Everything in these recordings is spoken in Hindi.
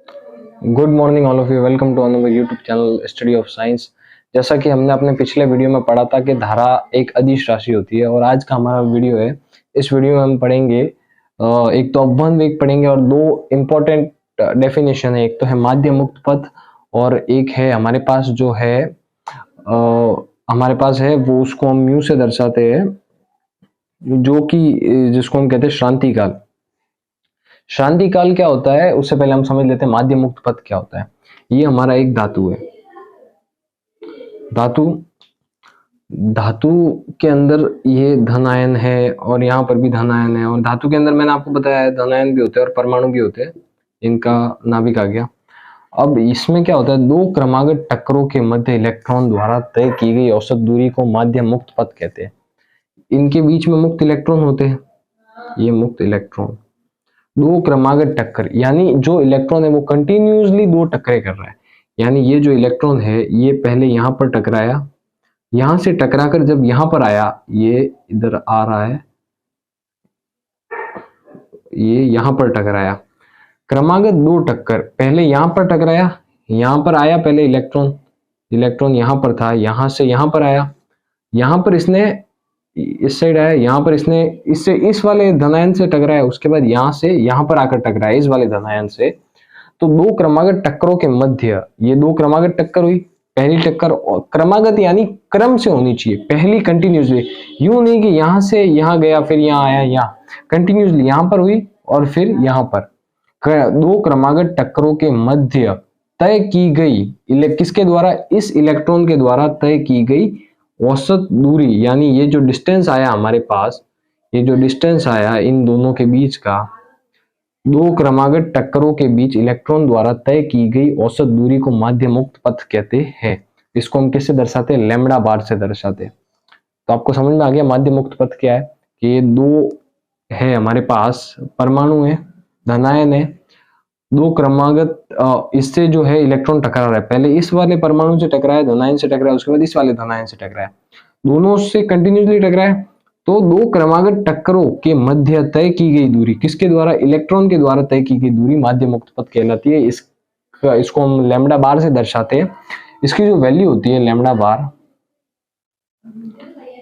Good morning all of you. Welcome to another YouTube channel study of science. जैसा कि हमने अपने पिछले वीडियो में पढ़ा था कि धारा एक अदिश राशि होती है, और आज का हमारा वीडियो है। इस वीडियो में हम पढ़ेंगे एक तो अपवन वेग पढ़ेंगे और दो इम्पोर्टेंट डेफिनेशन है। एक तो है माध्य मुक्त पथ और एक है हमारे पास जो है हमारे पास है वो उसको हम म्यू से दर्शाते हैं, जो कि जिसको हम कहते हैं श्रांति काल। शांति काल क्या होता है उससे पहले हम समझ लेते हैं माध्य मुक्त पथ क्या होता है। ये हमारा एक धातु है। धातु धातु के अंदर ये धन आयन है और यहाँ पर भी धन आयन है, और धातु के अंदर मैंने आपको बताया है धन आयन भी होते हैं और परमाणु भी होते हैं। इनका नाभिक आ गया। अब इसमें क्या होता है, दो क्रमागत टक्करों के मध्य इलेक्ट्रॉन द्वारा तय की गई औसत दूरी को माध्य मुक्त पथ कहते हैं। इनके बीच में मुक्त इलेक्ट्रॉन होते हैं। ये मुक्त इलेक्ट्रॉन दो क्रमागत टक्कर, यानी जो इलेक्ट्रॉन है वो कंटिन्यूसली दो टक्करें कर रहा है। यानी ये जो इलेक्ट्रॉन है ये पहले यहां पर टकराया, यहां से टकराकर जब यहां पर आया, ये इधर आ रहा है, ये यहां पर टकराया। क्रमागत दो टक्कर, पहले यहां पर टकराया, यहां पर आया पहले इलेक्ट्रॉन, इलेक्ट्रॉन यहां पर था, यहां से यहां पर आया, यहां पर इसने इस साइड आया, यहाँ पर इसने इससे इस वाले धनायन से टकराया, उसके बाद यहाँ से यहाँ पर आकर टकराया इस वाले धनायन से। तो दो क्रमागत टक्करों के मध्य ये दो क्रमागत टक्कर हुई। पहली टक्कर क्रमागत यानी क्रम से होनी चाहिए, पहली कंटिन्यूसली, यूं नहीं कि यहाँ से यहाँ गया फिर यहाँ आया, यहाँ कंटिन्यूसली यहाँ पर हुई और फिर यहाँ पर। दो क्रमागत टक्करों के मध्य तय की गई किसके द्वारा, इस इलेक्ट्रॉन के द्वारा तय की गई औसत दूरी, यानी ये जो डिस्टेंस आया हमारे पास, ये जो डिस्टेंस आया इन दोनों के बीच का, दो क्रमागत टक्करों के बीच इलेक्ट्रॉन द्वारा तय की गई औसत दूरी को माध्य मुक्त पथ कहते हैं। इसको हम किससे दर्शाते हैं, लैम्ब्डा बार से दर्शाते हैं। तो आपको समझ में आ गया माध्य मुक्त पथ क्या है, कि ये दो है हमारे पास, परमाणु है, धनायन है, दो क्रमागत इससे जो है इलेक्ट्रॉन टकरा रहा है। पहले इस वाले परमाणु से टकराया, धनायन से टकराया, उसके बाद इस वाले धनायन से टकराया, दोनों से कंटिन्यूसली टकराया। तो दो क्रमागत टक्करों के मध्य तय की गई दूरी किसके द्वारा, इलेक्ट्रॉन के द्वारा तय की गई दूरी माध्य मुक्त पथ कहलाती है। इसको हम लैम्ब्डा बार से दर्शाते हैं। इसकी जो वैल्यू होती है लैम्ब्डा बार,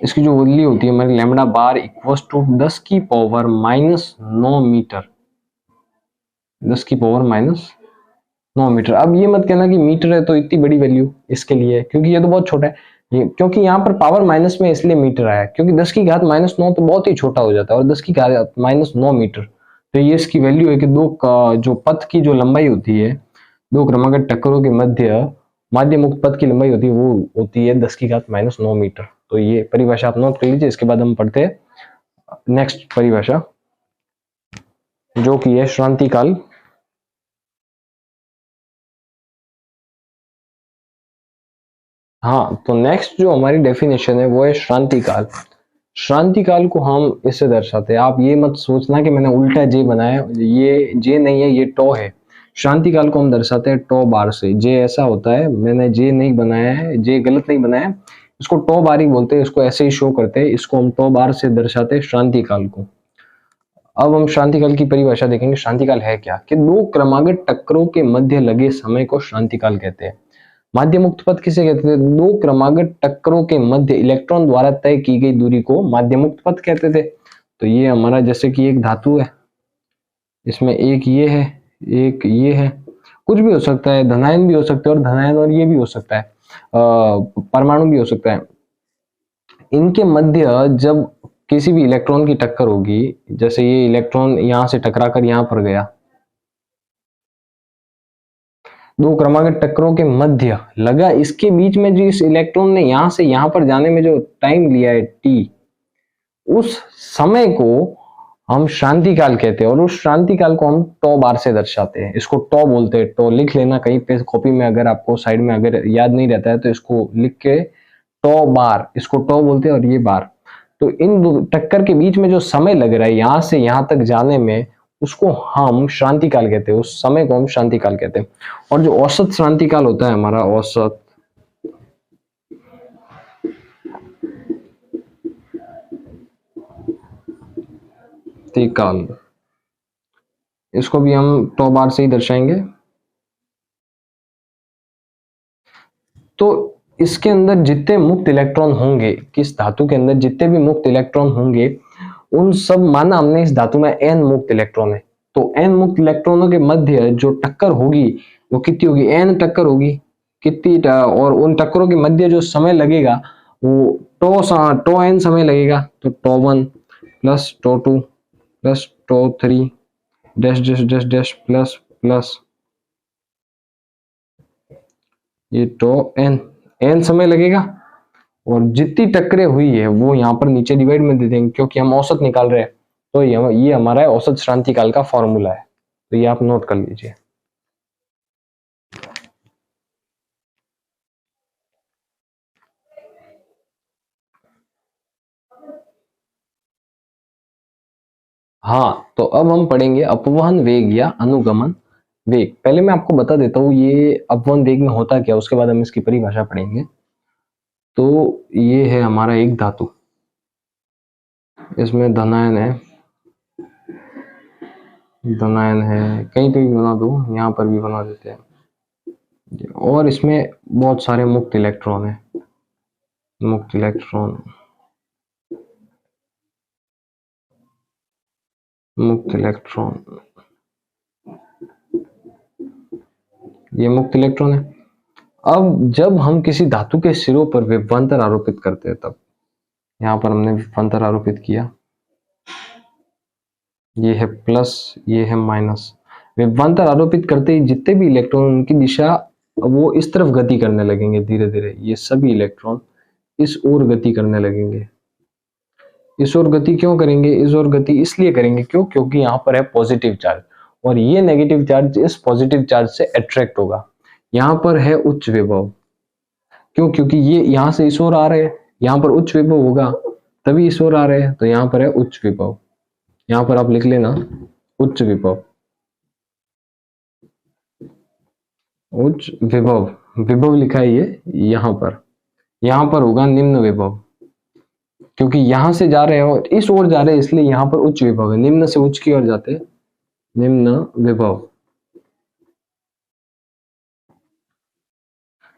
इसकी जो वैल्यू होती है हमारी लैम्ब्डा बार इक्वल्स टू 10 की पावर -9 मीटर, 10 की पावर -9 मीटर। अब ये मत कहना कि मीटर है तो इतनी बड़ी वैल्यू इसके लिए, क्योंकि ये तो बहुत छोटा है। ये क्योंकि यहाँ पर पावर माइनस में इसलिए मीटर आया, क्योंकि 10 की घात -9 तो बहुत ही छोटा हो जाता है, और 10 की घात -9 मीटर, तो ये इसकी वैल्यू है कि दो का जो पथ की जो लंबाई होती है, दो क्रमागत टक्करों के मध्य माध्य मुक्त पथ की लंबाई होती है वो होती है 10 की घात -9 मीटर। तो ये परिभाषा आप नोट कर लीजिए। इसके बाद हम पढ़ते हैं नेक्स्ट परिभाषा, जो कि है श्रांति काल। हाँ, तो नेक्स्ट जो हमारी डेफिनेशन है वो है श्रांति काल। श्रांति काल को हम इससे दर्शाते हैं, आप ये मत सोचना कि मैंने उल्टा जे बनाया, ये जे नहीं है, ये टो है। श्रांति काल को हम दर्शाते हैं टो बार से। जे ऐसा होता है, मैंने जे नहीं बनाया है, जे गलत नहीं बनाया है, इसको टो बार ही बोलते हैं, इसको ऐसे ही शो करते हैं, इसको हम टो बार से दर्शाते हैं श्रांति काल को। अब हम श्रांति काल की परिभाषा देखेंगे। श्रांति काल है क्या, कि दो क्रमागत टक्करों के मध्य लगे समय को श्रांति काल कहते हैं। माध्य मुक्त पथ किसे कहते थे, दो क्रमागत टक्करों के मध्य इलेक्ट्रॉन द्वारा तय की गई दूरी को माध्य मुक्त पथ कहते थे। तो ये हमारा जैसे कि एक धातु है, इसमें एक ये है, एक ये है, कुछ भी हो सकता है, धनायन भी हो सकते हैं और धनायन और ये भी हो सकता है, परमाणु भी हो सकता है। इनके मध्य जब किसी भी इलेक्ट्रॉन की टक्कर होगी, जैसे ये इलेक्ट्रॉन यहां से टकराकर यहां पर गया, दो क्रमागत टक्करों के मध्य लगा, इसके बीच में जो इस इलेक्ट्रॉन ने यहां से यहां पर जाने में जो टाइम लिया है टी, उस समय को हम श्रांति काल कहते हैं, और उस श्रांति काल को हम टो बार से दर्शाते हैं। इसको टो बोलते हैं, टो लिख लेना कहीं पे कॉपी में, अगर आपको साइड में अगर याद नहीं रहता है तो इसको लिख के टो बार, इसको टो बोलते हैं और ये बार। तो इन दो टक्कर के बीच में जो समय लग रहा है यहां से यहां तक जाने में, उसको हम श्रांति काल कहते हैं, उस समय को हम श्रांति काल कहते हैं। और जो औसत श्रांति काल होता है हमारा, औसत काल, इसको भी हम टो बार से ही दर्शाएंगे। तो इसके अंदर जितने मुक्त इलेक्ट्रॉन होंगे, किस धातु के अंदर जितने भी मुक्त इलेक्ट्रॉन होंगे, उन सब, माना हमने इस धातु में n मुक्त इलेक्ट्रॉन है, तो n मुक्त इलेक्ट्रॉनों के मध्य जो टक्कर होगी वो कितनी होगी, n टक्कर होगी कितनी, और उन टक्करों के मध्य जो समय लगेगा वो टो n समय लगेगा, तो टो 1 प्लस टो 2 प्लस टो 3 dash dash dash dash plus plus ये टो n समय लगेगा, और जितनी टक्करें हुई है वो यहाँ पर नीचे डिवाइड में दे देंगे क्योंकि हम औसत निकाल रहे हैं, तो ये हमारा औसत श्रांति काल का फॉर्मूला है, तो ये आप नोट कर लीजिए। हाँ, तो अब हम पढ़ेंगे अपवहन वेग या अनुगमन वेग। पहले मैं आपको बता देता हूँ ये अपवहन वेग में होता क्या, उसके बाद हम इसकी परिभाषा पढ़ेंगे। तो ये है हमारा एक धातु, इसमें धनायन है, कहीं पे भी बना दो, यहाँ पर भी बना देते हैं, और इसमें बहुत सारे मुक्त इलेक्ट्रॉन है, मुक्त इलेक्ट्रॉन ये मुक्त इलेक्ट्रॉन है। अब जब हम किसी धातु के सिरों पर विभवांतर आरोपित करते हैं, तब यहाँ पर हमने विभवांतर आरोपित किया, ये है प्लस, ये है माइनस। विभवांतर आरोपित करते ही जितने भी इलेक्ट्रॉन, उनकी दिशा वो इस तरफ गति करने लगेंगे धीरे धीरे, ये सभी इलेक्ट्रॉन इस ओर गति करने लगेंगे। इस ओर गति क्यों करेंगे, इस ओर गति इसलिए करेंगे क्यों, क्योंकि यहाँ पर है पॉजिटिव चार्ज, और ये नेगेटिव चार्ज इस पॉजिटिव चार्ज से अट्रैक्ट होगा। यहाँ पर है उच्च विभव, क्यों, क्योंकि ये यहाँ से इस ओर आ रहे हैं, यहाँ पर उच्च विभव होगा तभी इस ओर आ रहे हैं, तो यहाँ पर है उच्च विभव। यहाँ पर आप लिख लेना उच्च विभव, उच्च विभव, विभव लिखा है ये यहाँ पर होगा निम्न विभव, क्योंकि यहां से जा रहे हैं और इस ओर जा रहे हैं, इसलिए यहाँ पर उच्च विभव है। निम्न से उच्च की ओर जाते हैं, निम्न विभव।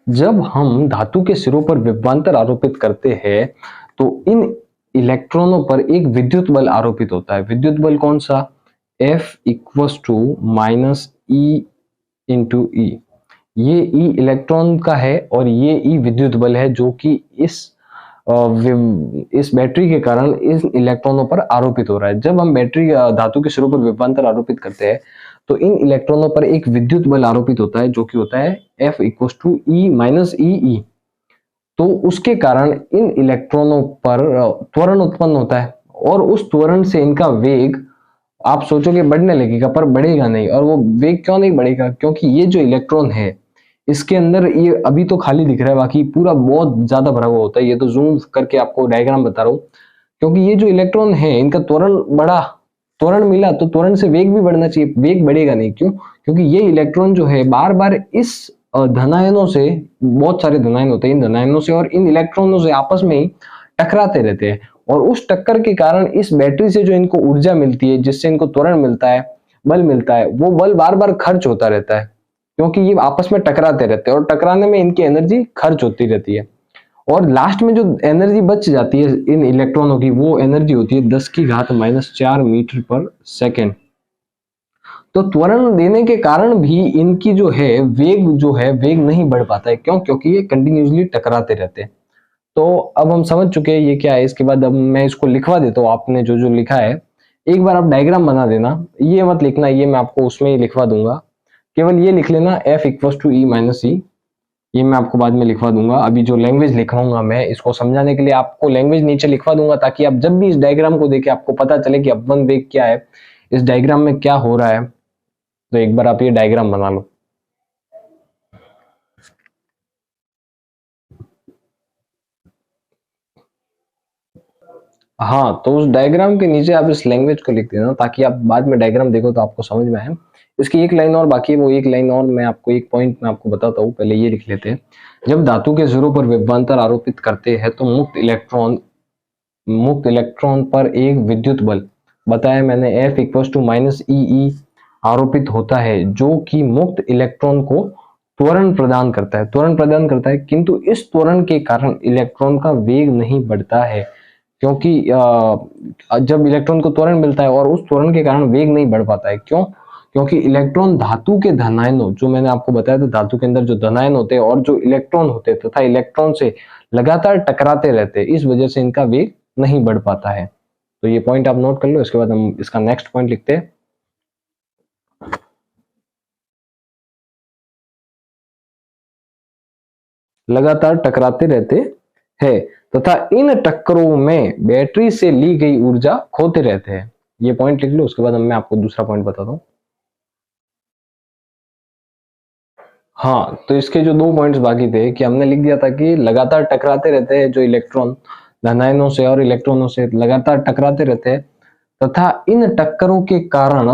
जब हम धातु के सिरों पर विभवांतर आरोपित करते हैं तो इन इलेक्ट्रॉनों पर एक विद्युत बल आरोपित होता है। विद्युत बल कौन सा, F equals to minus E into E. ये E इलेक्ट्रॉन का है और ये E विद्युत बल है जो कि इस बैटरी के कारण इस इलेक्ट्रॉनों पर आरोपित हो रहा है। जब हम बैटरी धातु के सिरों पर विभवांतर आरोपित करते हैं तो इन इलेक्ट्रॉनों पर एक विद्युत बल आरोपित होता है जो कि होता है F equals to E minus E. तो उसके कारण इन इलेक्ट्रॉनों पर त्वरण उत्पन्न होता है, और उस त्वरण से इनका वेग आप सोचोगे बढ़ने लगेगा, पर बढ़ेगा नहीं। और वो वेग क्यों नहीं बढ़ेगा, क्योंकि ये जो इलेक्ट्रॉन है इसके अंदर, ये अभी तो खाली दिख रहा है, बाकी पूरा बहुत ज्यादा भरा हुआ होता है। ये तो जूम करके आपको डायग्राम बता रहा हूँ, क्योंकि ये जो इलेक्ट्रॉन है इनका त्वरण मिला तो त्वरण से वेग भी बढ़ना चाहिए, वेग बढ़ेगा नहीं। क्यों, क्योंकि ये इलेक्ट्रॉन जो है बार बार इस धनायनों से, बहुत सारे धनायन होते हैं, इन धनायनों से और इन इलेक्ट्रॉनों से आपस में ही टकराते रहते हैं, और उस टक्कर के कारण इस बैटरी से जो इनको ऊर्जा मिलती है, जिससे इनको त्वरण मिलता है, बल मिलता है, वो बल बार बार खर्च होता रहता है, क्योंकि ये आपस में टकराते रहते हैं और टकराने में इनकी एनर्जी खर्च होती रहती है। और लास्ट में जो एनर्जी बच जाती है इन इलेक्ट्रॉनों की, वो एनर्जी होती है 10⁻⁻⁴ मीटर पर सेकेंड। तो त्वरण देने के कारण भी इनकी जो है वेग नहीं बढ़ पाता है। क्यों, क्योंकि ये कंटिन्यूसली टकराते रहते हैं। तो अब हम समझ चुके हैं ये क्या है। इसके बाद अब मैं इसको लिखवा देता हूँ, आपने जो जो लिखा है एक बार आप डायग्राम बना देना, ये मत लिखना, ये मैं आपको उसमें ही लिखवा दूंगा। केवल ये लिख लेना F equals to E minus E, ये मैं आपको बाद में लिखवा दूंगा। अभी जो लैंग्वेज लिखवाऊंगा मैं, इसको समझाने के लिए आपको लैंग्वेज नीचे लिखवा दूंगा, ताकि आप जब भी इस डायग्राम को देखें आपको पता चले कि अपवन वेग क्या है, इस डायग्राम में क्या हो रहा है। तो एक बार आप ये डायग्राम बना लो। हाँ, तो उस डायग्राम के नीचे आप इस लैंग्वेज को लिख देना, ताकि आप बाद में डायग्राम देखो तो आपको समझ में आए। इसकी एक लाइन और बाकी है, वो एक लाइन और मैं आपको एक पॉइंट में आपको बताता हूँ। पहले ये लिख लेते हैं। जब धातु के सिरों पर विभवांतर आरोपित करते हैं तो मुक्त इलेक्ट्रॉन पर एक विद्युत बल, बताया मैंने, F इक्वल्स टू माइनस ई आरोपित होता है, जो कि मुक्त इलेक्ट्रॉन को त्वरण प्रदान करता है, त्वरण प्रदान करता है, किंतु इस त्वरण के कारण इलेक्ट्रॉन का वेग नहीं बढ़ता है, क्योंकि जब इलेक्ट्रॉन को त्वरण मिलता है और उस त्वरण के कारण वेग नहीं बढ़ पाता है। क्यों? क्योंकि इलेक्ट्रॉन धातु के धनायनों, जो मैंने आपको बताया था धातु के अंदर जो धनायन होते हैं और जो इलेक्ट्रॉन होते हैं तथा इलेक्ट्रॉन से लगातार टकराते रहते हैं, इस वजह से इनका वेग नहीं बढ़ पाता है। तो ये पॉइंट आप नोट कर लो। इसके बाद हम इसका नेक्स्ट पॉइंट लिखते हैं। लगातार टकराते रहते हैं तथा इन टक्करों में बैटरी से ली गई ऊर्जा खोते रहते हैं। ये पॉइंट लिख लो। उसके बाद मैं आपको दूसरा पॉइंट बताता हूं। हाँ, तो इसके जो 2 पॉइंट्स बाकी थे कि हमने लिख दिया था कि लगातार टकराते रहते हैं जो इलेक्ट्रॉन धनायनों से और इलेक्ट्रॉनों से लगातार टकराते रहते हैं तथा इन टक्करों के कारण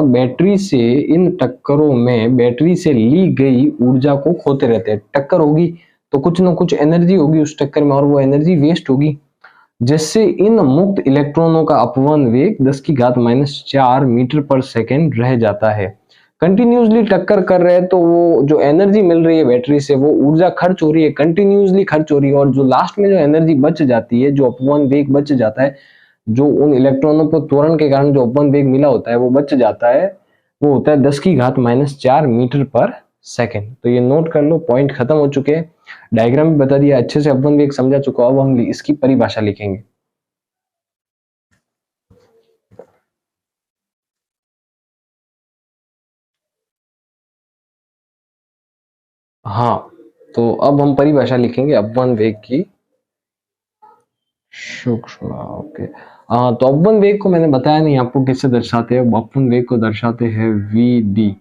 इन टक्करों में बैटरी से ली गई ऊर्जा को खोते रहते हैं। टक्कर होगी तो कुछ ना कुछ एनर्जी होगी उस टक्कर में और वो एनर्जी वेस्ट होगी, जिससे इन मुक्त इलेक्ट्रॉनों का अपवहन वेग 10⁻⁴ मीटर पर सेकेंड रह जाता है। कंटिन्यूसली टक्कर कर रहे हैं तो वो जो एनर्जी मिल रही है बैटरी से, वो ऊर्जा खर्च हो रही है, कंटिन्यूसली खर्च हो रही है, और जो लास्ट में जो एनर्जी बच जाती है, जो अपवहन वेग बच जाता है, जो उन इलेक्ट्रॉनों को त्वरण के कारण जो अपवहन वेग मिला होता है वो बच जाता है, वो होता है 10⁻⁴ मीटर पर सेकेंड। तो ये नोट कर लो। पॉइंट खत्म हो चुके हैं, डायग्राम भी बता दिया, अच्छे से अपवहन वेग समझा चुका। अब हम इसकी परिभाषा लिखेंगे। हाँ, तो अब हम परिभाषा लिखेंगे अपवहन वेग की। सूक्ष्म, ओके। तो अपवहन वेग को मैंने बताया नहीं आपको किससे दर्शाते हैं। अपवहन वेग को दर्शाते हैं वी डी,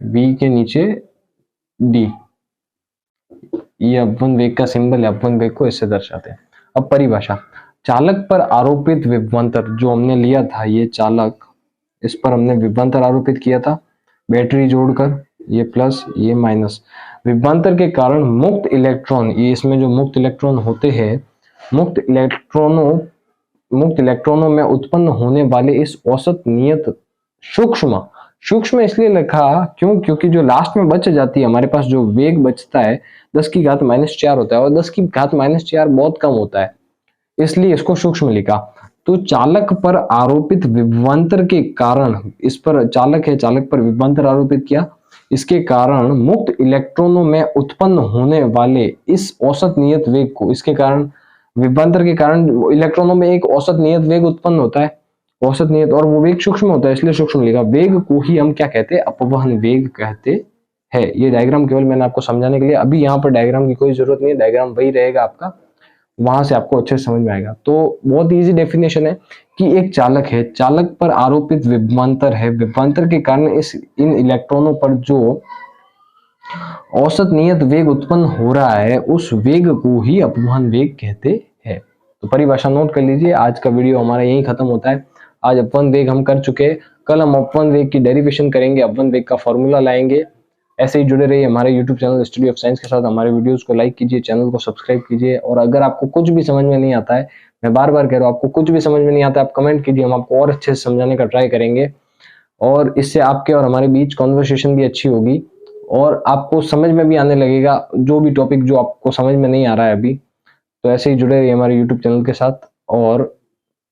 वी के नीचे डी, ये अपवहन वेग का सिंबल है। अपवहन वेग को इससे दर्शाते हैं। अब परिभाषा, चालक पर आरोपित विभवांतर जो हमने लिया था, ये चालक, इस पर हमने विभवांतर आरोपित किया था बैटरी जोड़कर, ये प्लस ये माइनस। विभवांतर के कारण मुक्त इलेक्ट्रॉन, ये इसमें जो मुक्त इलेक्ट्रॉन होते हैं, मुक्त इलेक्ट्रॉनों में उत्पन्न होने वाले इस औसत नियत सूक्ष्म, सूक्ष्म इसलिए लिखा क्योंकि जो लास्ट में बच जाती है हमारे पास, जो वेग बचता है 10⁻⁴ होता है और 10⁻⁴ बहुत कम होता है, इसलिए इसको सूक्ष्म लिखा। तो चालक पर आरोपित विभवांतर के कारण, इस पर चालक है, चालक पर विभवांतर आरोपित किया, इसके कारण मुक्त इलेक्ट्रॉनों में उत्पन्न होने वाले इस औसत नियत वेग को, इसके कारण विभवांतर के कारण इलेक्ट्रॉनों में एक औसत नियत वेग उत्पन्न होता है, औसत नियत, और वो वेग सूक्ष्म होता है, इसलिए सूक्ष्म लिखा। वेग को ही हम क्या कहते हैं? अपवहन वेग कहते हैं। ये डायग्राम केवल मैंने आपको समझाने के लिए, अभी यहाँ पर डायग्राम की कोई जरूरत नहीं है, डायग्राम वही रहेगा आपका, वहां से आपको अच्छे से समझ में आएगा। तो बहुत इजी डेफिनेशन है कि एक चालक है, चालक पर आरोपित विभवांतर है, विभवांतर के कारण इन इलेक्ट्रॉनों पर जो औसत नियत वेग उत्पन्न हो रहा है, उस वेग को ही अपवहन वेग कहते हैं। तो परिभाषा नोट कर लीजिए। आज का वीडियो हमारा यही खत्म होता है। आज अपवहन वेग हम कर चुके हैं, कल हम अपवहन वेग की डेरिवेशन करेंगे, अपवहन वेग का फॉर्मूला लाएंगे। ऐसे ही जुड़े रहिए हमारे YouTube channel study of science के साथ। हमारे वीडियोस को लाइक कीजिए, चैनल को सब्सक्राइब कीजिए, और अगर आपको कुछ भी समझ में नहीं आता है, मैं बार बार कह रहा हूँ, आपको कुछ भी समझ में नहीं आता, आप कमेंट कीजिए, हम आपको और अच्छे से समझाने का ट्राई करेंगे, और इससे आपके और हमारे बीच कॉन्वर्सेशन भी अच्छी होगी और आपको समझ में भी आने लगेगा जो भी टॉपिक जो आपको समझ में नहीं आ रहा है अभी। तो ऐसे ही जुड़े रहिए हमारे यूट्यूब चैनल के साथ, और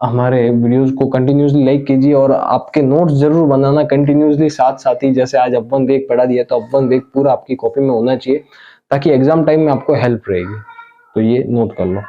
हमारे वीडियोस को कंटिन्यूसली लाइक कीजिए, और आपके नोट्स जरूर बनाना कंटिन्यूसली साथ साथ ही। जैसे आज अपवहन वेग पढ़ा दिया, तो अपवहन वेग पूरा आपकी कॉपी में होना चाहिए, ताकि एग्जाम टाइम में आपको हेल्प रहेगी। तो ये नोट कर लो।